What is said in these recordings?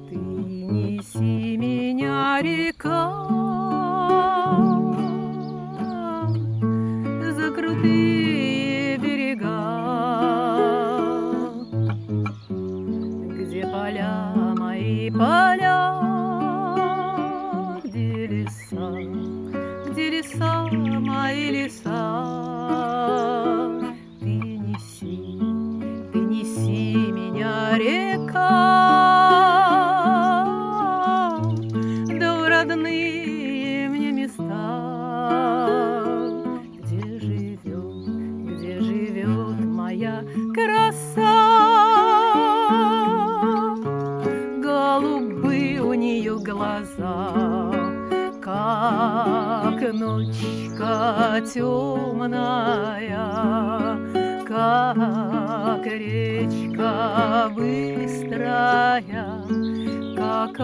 Ты неси меня, река, за крутые берега, где поля мои поля, где леса мои леса. Ты неси меня, река, да в родные мне места, где живет моя краса. Голубы у нее глаза, как ночка темная, как речка быстрая, как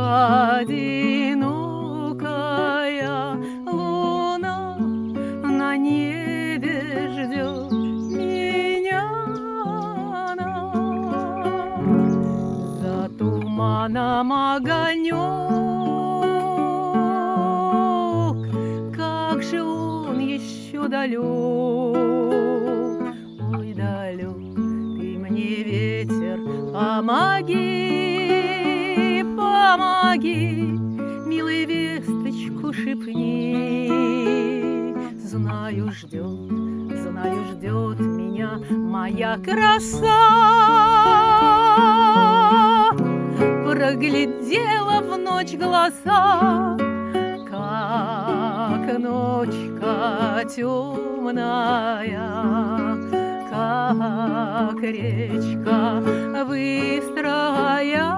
одинокая луна на небе ждет меня она. За туманом огонек, как же он еще далек, ой, далек. Ты мне, ветер, помоги, помоги, милой, весточку шепни. Знаю, ждет меня моя краса. Проглядела в ночь глаза, как ночка темная, как речка быстрая,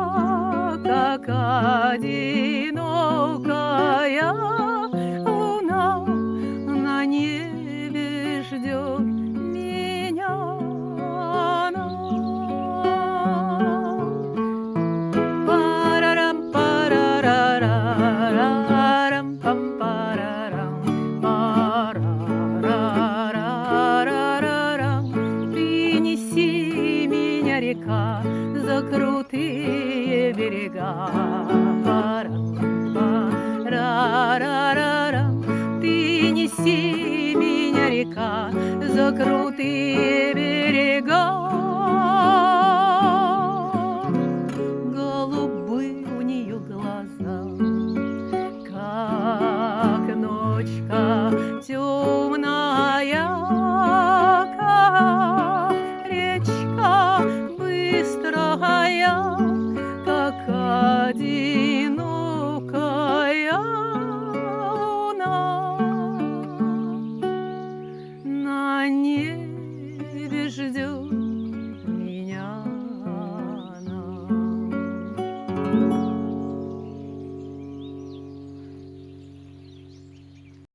как одинокая луна на небе ждет меня она. Принеси меня, река, за крутые берега. Ты неси меня, река, за крутые берега. Голубы у нее глаза, как ночка темная, как речка быстрая, как одинокая луна на небе ждет меня она.